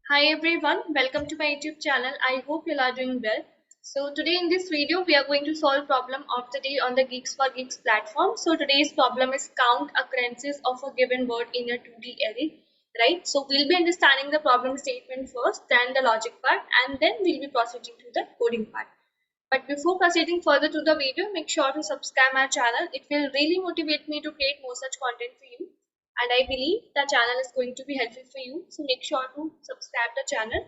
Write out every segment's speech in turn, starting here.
Hi everyone, welcome to my YouTube channel. I hope you are doing well. So today in this video we are going to solve problem of the day on the Geeks for Geeks platform. So today's problem is count occurrences of a given word in a 2D array, right? So we'll be understanding the problem statement first, then the logic part, and then we'll be proceeding to the coding part. But before proceeding further to the video, make sure to subscribe my channel. It will really motivate me to create more such content for you. And I believe the channel is going to be helpful for you. So make sure to subscribe the channel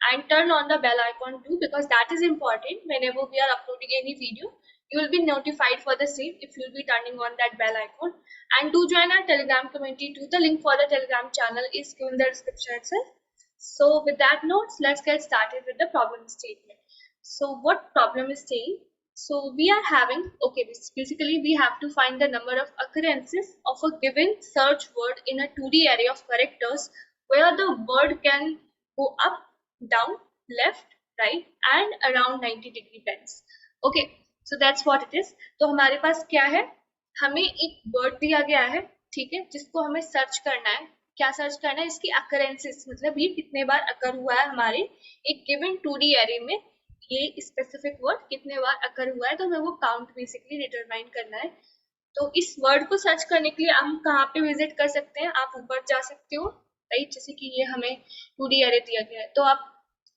and turn on the bell icon too, because that is important. Whenever we are uploading any video, you will be notified for the same if you will be turning on that bell icon. And do join our Telegram community too. The link for the Telegram channel is given in the description itself. So with that notes, let's get started with the problem statement. So what problem is saying? So we are having, okay, basically we have to find the number of occurrences of a given search word in a 2D array of characters where the word can go up, down, left, right and around 90-degree bends. Okay, so that's what it is. तो हमारे पास क्या है, हमें एक word दिया गया है, ठीक है, जिसको हमें सर्च करना है. क्या सर्च करना है? इसकी अकरेंसेस, मतलब ये कितने बार अकर हुआ है हमारे एक गिवन 2D एरे में, ये स्पेसिफिक वर्ड कितने बार अकर हुआ है, तो हमें वो काउंट बेसिकली डिटरमाइन करना है. तो इस वर्ड को सर्च करने के लिए हम कहाँ पे विजिट कर सकते हैं? आप ऊपर जा सकते हो, राइट. जैसे कि ये हमें 2D एरे दिया गया है, तो आप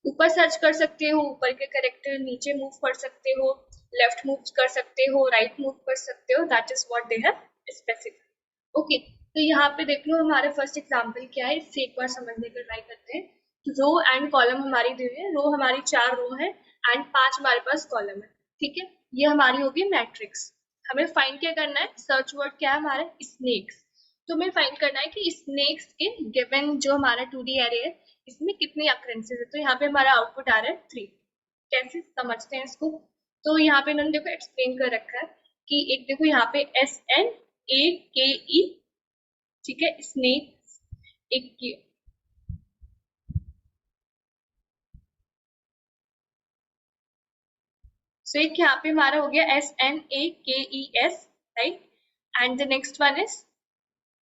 ऊपर सर्च कर सकते हो, ऊपर के कैरेक्टर नीचे मूव कर सकते हो, लेफ्ट मूव कर सकते हो, राइट मूव कर सकते हो. That is what they have specified. Okay, तो यहाँ पे देख लो हमारे फर्स्ट एग्जांपल क्या है, इससे एक बार समझने का ट्राई करते हैं. रो एंड कॉलम हमारी दी हुई है. रो हमारी 4 रो है एंड 5 हमारे पास कॉलम है, ठीक है. ये हमारी होगी मैट्रिक्स. हमें फाइंड क्या करना है? सर्च वर्ड क्या है हमारा? स्नेक्स. तो हमें फाइंड करना है कि स्नेक्स के गिवन जो हमारा 2D एरे है इसमें कितने अकरेंसेस है. तो यहाँ पे हमारा आउटपुट आ रहा है 3. कैसे समझते हैं इसको? तो यहाँ पे इन्होंने देखो एक्सप्लेन कर रखा है कि एक देखो यहाँ पे SNAKE, ठीक है, स्नेक एक सो एक यहाँ पे हमारा हो गया SNAKES, right. And the next one is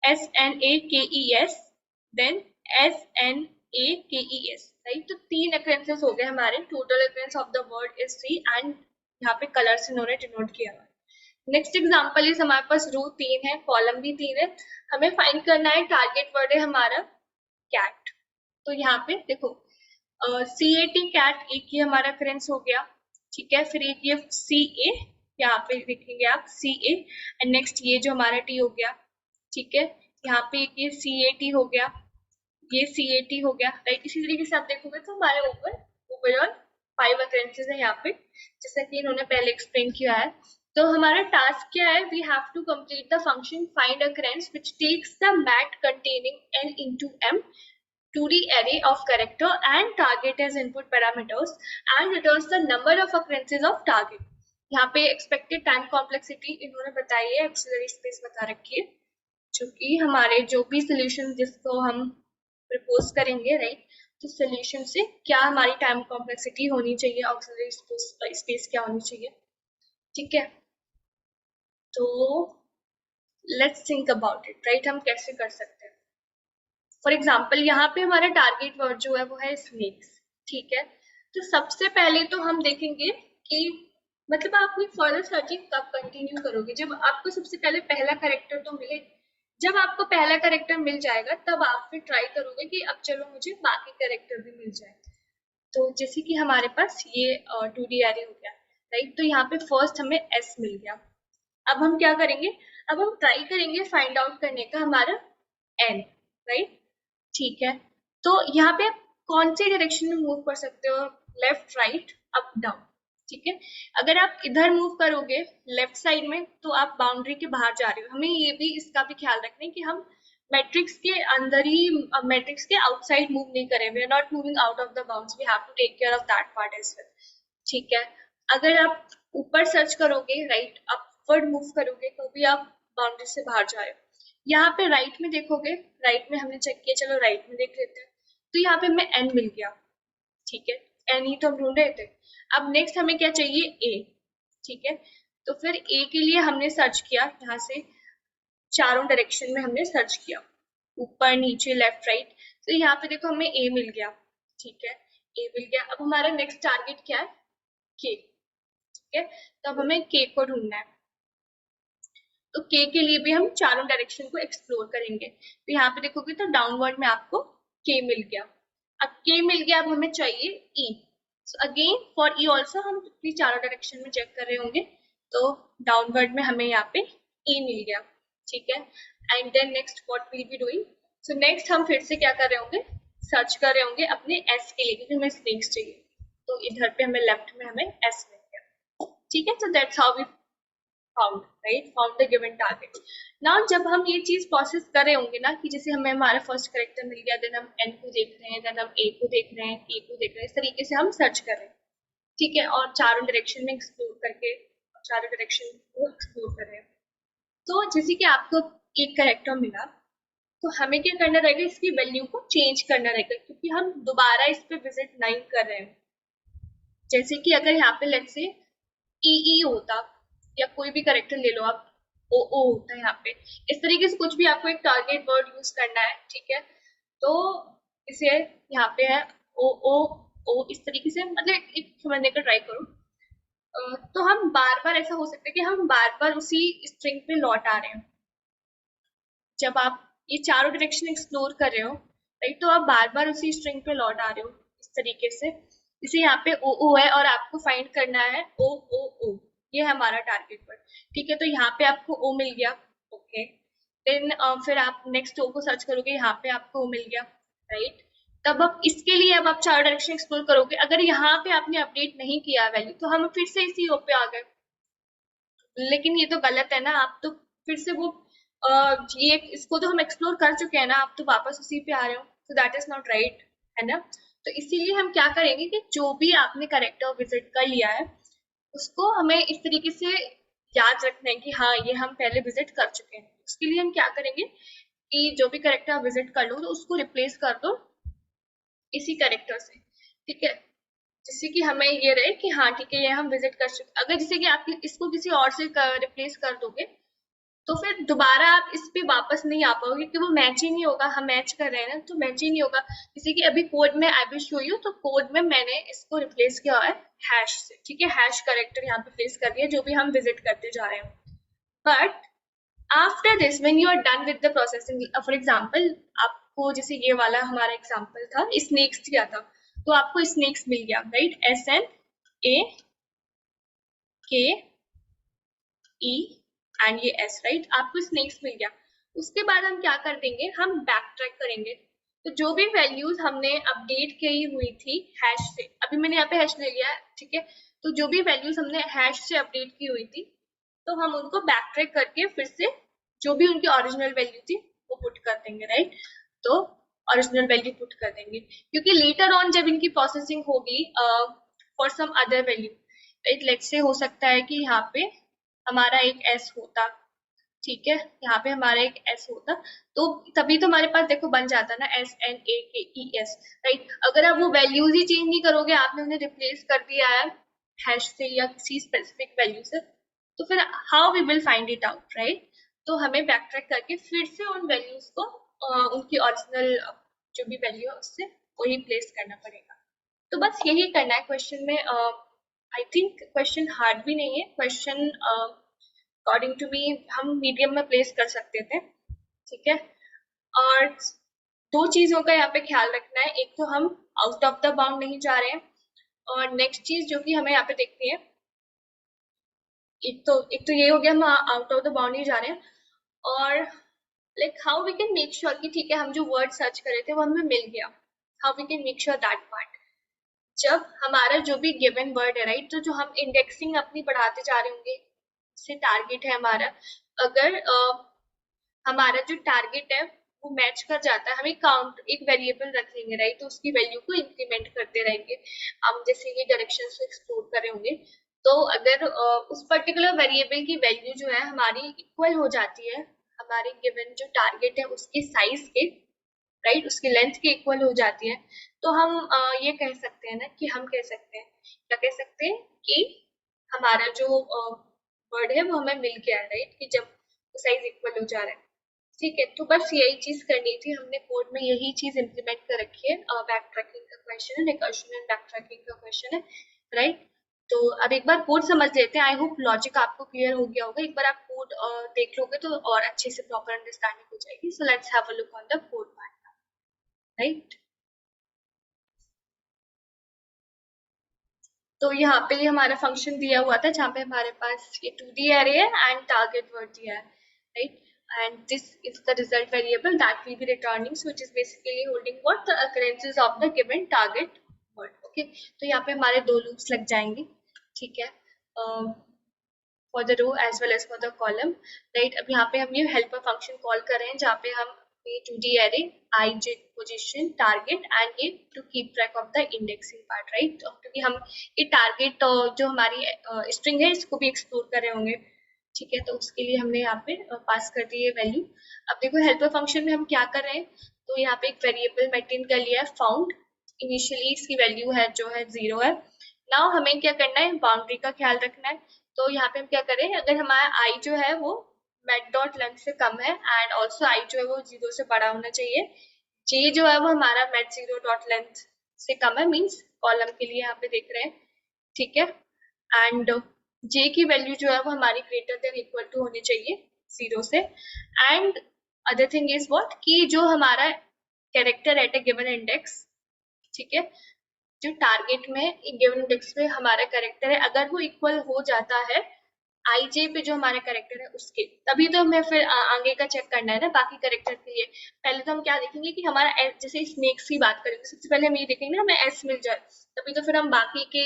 SNAKES, then SNAKES, right. तो 3 अकरेंसेस हो गए हमारे. Total occurrence of the word is 3 and यहाँ पे कलर से इन्होंने डिनोट किया हुआ है. नेक्स्ट एग्जांपल इज हमारे पास रो 3 है, कॉलम भी 3 है. हमें फाइंड करना है, टारगेट वर्ड है हमारा कैट. तो यहाँ पे देखो CAT कैट एक ही हमारा अकरेंस हो गया, ठीक है. फिर एक ये CA, यहाँ पे देखेंगे आप CA, एंड नेक्स्ट ये जो हमारा T हो गया, ठीक है. यहाँ पे एक ये CAT हो गया, ये CAT हो गया, राइट. इसी तरीके से आप देखोगे तो हमारे ऊपर ओवरऑल 5 अकरेंसेस है यहाँ पे, जैसा कि इन्होंने पहले एक्सप्लेन किया है. तो हमारा टास्क क्या है? We have to complete the function find occurrence which takes the mat containing n into m 2D array of character and target as input parameters and returns the number of occurrences of target. यहाँ पे expected time complexity इन्होंने बताई है, auxiliary space बता रखी है, जो कि हमारे जो भी solution जिसको हम प्रपोज करेंगे, राइट. तो सोल्यूशन से क्या हमारी टाइम कॉम्प्लेक्सिटी होनी चाहिए, ऑक्सिलरी स्पेस क्या होनी चाहिए, ठीक है. तो let's think about it, right. हम कैसे कर सकते हैं? फॉर एग्जाम्पल यहाँ पे हमारा टारगेट वर्ड जो है वो है स्नेक्स, ठीक है. तो सबसे पहले तो हम देखेंगे कि मतलब आप कोई फर्दर सर्चिंग कब कंटिन्यू करोगे? जब आपको सबसे पहले पहला कैरेक्टर तो मिले. जब आपको पहला कैरेक्टर मिल जाएगा तब आप फिर ट्राई करोगे कि अब चलो मुझे बाकी कैरेक्टर भी मिल जाए. तो जैसे कि हमारे पास ये 2D एरे हो गया, राइट. तो यहाँ पे फर्स्ट हमें S मिल गया. अब हम क्या करेंगे? अब हम ट्राई करेंगे फाइंड आउट करने का हमारा N, राइट, ठीक है. तो यहाँ पे आप कौन सी डायरेक्शन में मूव कर सकते हो? लेफ्ट, राइट, अप, डाउन, ठीक है. अगर आप इधर मूव करोगे लेफ्ट साइड में तो आप बाउंड्री के बाहर जा रहे हो. हमें ये भी इसका भी ख्याल रखना है कि हम मैट्रिक्स के अंदर ही, मैट्रिक्स के आउटसाइड मूव नहीं करें. We are not moving out of the bounds, we have to take care of that part as well, ठीक है. अगर आप ऊपर सर्च करोगे, राइट, अपवर्ड मूव करोगे तो भी आप बाउंड्री से बाहर जा रहे हो. यहाँ पे राइट में देखोगे, राइट में हमने चेक किया, चलो राइट में देख लेते हैं. तो यहाँ पे हमें N मिल गया, ठीक है. N ही तो हम ढूंढ रहे थे. अब नेक्स्ट हमें क्या चाहिए? A, ठीक है. तो फिर A के लिए हमने सर्च किया, यहाँ से चारों डायरेक्शन में हमने सर्च किया, ऊपर नीचे लेफ्ट राइट. तो यहाँ पे देखो हमें A मिल गया, ठीक है, ए मिल गया। अब हमारा नेक्स्ट टारगेट क्या है, के। ठीक है, तो अब हमें के को ढूंढना है। तो के के लिए भी हम चारों डायरेक्शन को एक्सप्लोर करेंगे। तो यहाँ पे देखोगे तो डाउनवर्ड में आपको के मिल गया। अब के मिल गया, अब हमें चाहिए E. So again for E also हम चारों डायरेक्शन में चेक कर रहे होंगे, तो डाउनवर्ड में हमें यहाँ पे ई मिल गया। ठीक है, and then next what will be doing. So next हम फिर से क्या कर रहे होंगे, सर्च कर रहे होंगे अपने एस के लिए, क्योंकि हमें स्नेक्स चाहिए। तो इधर पे हमें लेफ्ट में हमें एस मिल गया। ठीक है, so that's how we found, right, found the given target. Now जब हम ये चीज प्रोसेस कर रहे होंगे ना, कि जैसे हमें हमारा फर्स्ट कैरेक्टर मिल गया, देन हम एन को देख रहे हैं, देन हम ए को देख रहे हैं, ए को देख रहे हैं, इस तरीके से हम सर्च कर रहे हैं। ठीक है, और चारों डायरेक्शन में एक्सप्लोर करके चारों डायरेक्शन को एक्सप्लोर कर रहे हैं। तो जैसे कि आपको एक कैरेक्टर मिला, तो हमें क्या करना रहेगा, इसकी वैल्यू को चेंज करना रहेगा, क्योंकि हम दोबारा इस पे विजिट नहीं कर रहे हैं। जैसे कि अगर यहाँ पे लेट्स से ई होता, या कोई भी कैरेक्टर ले लो आप, ओ होता है यहाँ पे, इस तरीके से कुछ भी आपको एक टारगेट वर्ड यूज करना है। ठीक है, तो इसे यहाँ पे है ओ, इस तरीके से, मतलब एक समझने का ट्राई करो। तो हम बार बार ऐसा हो सकता है कि हम बार बार उसी स्ट्रिंग पे लौट आ रहे हैं। जब आप ये चारों डायरेक्शन एक्सप्लोर कर रहे हो, राइट, तो आप बार बार उसी स्ट्रिंग पे लौट आ रहे हो इस तरीके से। इसे यहाँ पे ओ है और आपको फाइंड करना है ओ, ये है हमारा टारगेट वर्ड। ठीक है, तो यहाँ पे आपको ओ मिल गया। ओके, देन फिर आप नेक्स्ट ओ को सर्च करोगे, यहाँ पे आपको ओ मिल गया, राइट। तब अब इसके लिए अब आप चार डायरेक्शन एक्सप्लोर करोगे। अगर यहाँ पे आपने अपडेट नहीं किया वैल्यू, तो हम फिर से इसी ओ पे आ गए। लेकिन ये तो गलत है ना, आप तो फिर से वो ये इसको तो हम एक्सप्लोर कर चुके हैं ना, आप तो वापस उसी पे आ रहे हो, तो दैट इज नॉट राइट, है ना। तो इसीलिए हम क्या करेंगे कि जो भी आपने कैरेक्टर विजिट कर लिया है, उसको हमें इस तरीके से याद रखना है कि हाँ, ये हम पहले विजिट कर चुके हैं। उसके लिए हम क्या करेंगे कि जो भी कैरेक्टर आप विजिट कर लो, तो उसको रिप्लेस कर दो इसी कैरेक्टर से। ठीक है, जिससे कि हमें ये रहे कि हाँ ठीक है, ये हम विजिट कर चुके। अगर जैसे कि आप इसको किसी और से रिप्लेस कर दोगे, तो फिर दोबारा आप इस पे वापस नहीं आ पाओगे, कि वो मैच ही नहीं होगा। हम मैच कर रहे हैं ना, तो मैच ही नहीं होगा। जैसे कि अभी कोड में आई विल शो यू, तो कोड में मैंने इसको रिप्लेस किया है हैश से। ठीक है, हैश कैरेक्टर यहाँ पे प्लेस कर दिया, जो भी हम विजिट करते जा रहे हैं। But after this when you are done with the processing, for example आपको जैसे ये वाला हमारा एग्जांपल था, स्नेक्स दिया था, तो आपको स्नेक्स मिल गया, राइट, SNAKE एंड ये S, राइट, आपको स्नेक्स मिल गया। उसके बाद हम क्या कर देंगे, हम बैक ट्रैक करेंगे। तो जो भी वैल्यूज हमने अपडेट की हुई थी हैश से, अभी मैंने यहाँ पे हैश ले लिया है, ठीक है, तो जो भी वैल्यूज हमने हैश से अपडेट की हुई थी, तो हम उनको बैक ट्रैक करके फिर से जो भी उनकी ओरिजिनल वैल्यू थी वो पुट कर देंगे, राइट। तो ओरिजिनल वैल्यू पुट कर देंगे, क्योंकि लेटर ऑन जब इनकी प्रोसेसिंग होगी for some other value, right, let's say हो सकता है कि यहाँ पे हमारा एक S होता, ठीक है, यहाँ पे हमारा एक S होता, तो तभी तो हमारे पास देखो बन जाता ना SNAKES, राइट। अगर आप वो वैल्यूज ही चेंज नहीं करोगे, आपने उन्हें रिप्लेस कर दिया है हैश से या किसी स्पेसिफिक वैल्यू से, तो फिर how we will find it out, right. तो हमें बैक ट्रैक करके फिर से उन वैल्यूज को उनकी ओरिजिनल जो भी वैल्यू है उससे वही प्लेस करना पड़ेगा। तो बस यही करना है क्वेश्चन में। आई थिंक क्वेश्चन हार्ड भी नहीं है, क्वेश्चन अकॉर्डिंग टू मी हम मीडियम में प्लेस कर सकते थे। ठीक है, और दो चीजों का यहाँ पे ख्याल रखना है, एक तो हम आउट ऑफ द बाउंड नहीं जा रहे हैं, और नेक्स्ट चीज जो कि हमें यहाँ पे देखनी है, एक तो ये हो गया, हम आउट ऑफ द बाउंड नहीं जा रहे हैं, और like how we can make sure कि ठीक है, हम जो वर्ड सर्च कर रहे थे वो हमें मिल गया, how we can make sure that part. जब हमारा जो भी गिवन वर्ड है, राइट, तो जो हम इंडेक्सिंग अपनी बढ़ाते जा रहे होंगे, से टारगेट है हमारा, अगर हमारा जो टारगेट है वो मैच कर जाता है, हम एक काउंट, एक वेरिएबल रख लेंगे, राइट, तो उसकी वैल्यू को इंक्रीमेंट करते रहेंगे हम, जैसे ये डायरेक्शन को एक्सप्लोर कर रहे होंगे। तो अगर उस पर्टिकुलर वेरिएबल की वैल्यू जो है हमारी इक्वल हो जाती है हमारे गिवन जो टारगेट है उसके साइज के, राइट, उसकी लेंथ के इक्वल हो जाती है, तो हम ये कह सकते हैं ना, कि हम कह सकते हैं, क्या कह सकते हैं, कि हमारा जो वर्ड है वो हमें मिल गया है, राइट, कि जब साइज इक्वल हो जा रहा है। ठीक है, तो बस यही चीज करनी थी हमने, कोड में यही चीज इम्प्लीमेंट कर रखी है। बैक ट्रैकिंग का क्वेश्चन है, रिकर्शन एंड बैक ट्रैकिंग का क्वेश्चन है, राइट। तो अब एक बार कोड समझ लेते हैं। आई होप लॉजिक आपको क्लियर हो गया होगा। एक बार आप कोड देख लोगे तो और अच्छे से प्रॉपर अंडरस्टैंडिंग हो जाएगी। So let's have a look on the code part, right. तो यहाँ पे हमारा फंक्शन दिया हुआ था जहाँ पे हमारे पास ये 2D array है एंड टारगेट वर्ड दिया है, right. And this is the result variable that will be returning, so which is basically holding what the occurrences of the given target word. Okay, तो यहाँ पे हमारे दो लूप्स लग जाएंगे, ठीक है, for the row as well as for the column, right. अब यहाँ पे हम ये हेल्पर फंक्शन कॉल कर रहे हैं जहाँ पे हम ये 2D array ij position target and ये to keep track of the indexing part, right. क्योंकि हम ये टारगेट जो हमारी स्ट्रिंग है इसको भी एक्सप्लोर कर रहे होंगे, ठीक है, तो उसके लिए हमने यहाँ पे पास कर दी है वैल्यू। अब देखो हेल्पर फंक्शन में हम क्या कर रहे हैं, तो यहाँ पे एक वेरिएबल मेंटेन कर लिया है फाउंड। इनिशियली इसकी वैल्यू है जो है 0 है। नाउ हमें क्या करना है, बाउंड्री का ख्याल रखना है। तो यहाँ पे हम क्या करें, अगर हमारा आई जो है वो मेट डॉट लेंथ से कम है एंड ऑल्सो आई जो है वो 0 से बड़ा होना चाहिए, जे जो है वो हमारा मेट 0 डॉट लेंथ से कम है, मीन्स कॉलम के लिए यहाँ पे देख रहे हैं, ठीक है। एंड जे की वैल्यू जो है वो हमारी ग्रेटर देन इक्वल टू होनी चाहिए 0 से। And other thing is what, कि जो हमारा कैरेक्टर एट ए गिवन इंडेक्स, ठीक है, जो टारगेट में गिवन इंडेक्स पे हमारा कैरेक्टर है, अगर वो इक्वल हो जाता है आई जे पे जो हमारा कैरेक्टर है उसके, तभी तो हमें फिर आगे का चेक करना है ना बाकी कैरेक्टर के लिए। पहले तो हम क्या देखेंगे कि हमारा जैसे स्नेक्स की बात करेंगे, सबसे पहले हम ये देखेंगे ना हमें एस मिल जाए, तभी तो फिर हम बाकी के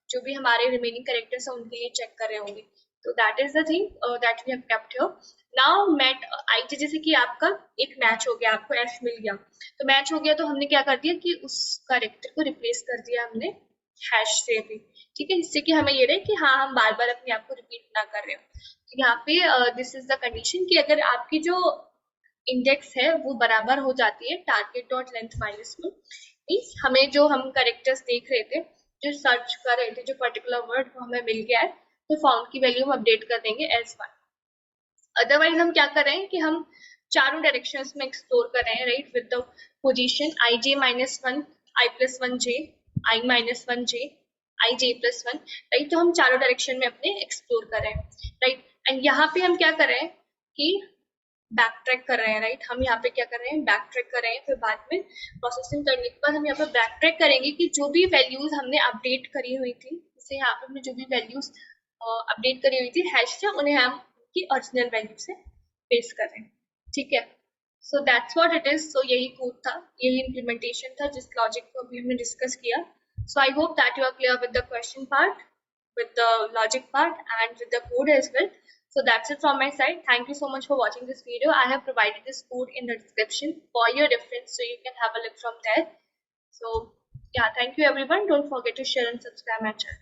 जो भी हमारे रिमेनिंग कैरेक्टर्स हैं उनके लिए चेक कर रहे होंगे। तो that is the thing that we have kept here. Now mat I J, जैसे कि आपका एक मैच हो गया, आपको एस मिल गया, तो मैच हो गया तो हमने क्या कर दिया कि उस कैरेक्टर को रिप्लेस कर दिया हमने हैश से भी, ठीक है, जिससे कि हमें ये रहे कि हाँ हम बार बार अपने आप को रिपीट ना कर रहे हो। तो यहाँ पे दिस इज द कंडीशन कि अगर आपकी जो इंडेक्स है वो बराबर हो जाती है टारगेट डॉट लेंथ माइनस में, मीन्स हमें जो हम करेक्टर्स देख रहे थे, जो सर्च कर रहे थे, जो पर्टिकुलर वर्ड वो हमें मिल गया है, तो फाउंड की वैल्यू हम अपडेट कर देंगे एज 1। अदरवाइज हम क्या कर रहे हैं कि हम चारों डायरेक्शंस में एक्सप्लोर कर रहे हैं, right, with the position I J minus one, I plus one J, I minus one J, I J plus one, right. तो हम चारों डायरेक्शन में अपने एक्सप्लोर कर रहे हैं, राइट। एंड यहाँ पे हम क्या कर रहे हैं कि बैक ट्रैक कर रहे हैं, राइट। हम यहाँ पे क्या कर रहे हैं, बैक ट्रैक कर रहे हैं, फिर बाद में प्रोसेसिंग करने के बाद हम यहाँ पे बैक ट्रैक करेंगे कि जो भी वैल्यूज हमने अपडेट करी हुई थी, जैसे यहाँ पे हमने जो भी वैल्यूज अपडेट करी हुई थी हैश से, उन्हें हम की ओरिजिनल वैल्यू से पेस्ट कर रहे हैं, ठीक है। So that's what it is. So यही कोड था, यही इम्प्लीमेंटेशन था जिस लॉजिक को अभी हमने डिस्कस किया। So I hope that you are clear with the question part, with the logic part and with the code as well. So that's it from my side. Thank you so much for watching this video. I have provided this code in the description for your reference, so you can have a look from there. So yeah, thank you everyone. Don't forget to share and subscribe my channel.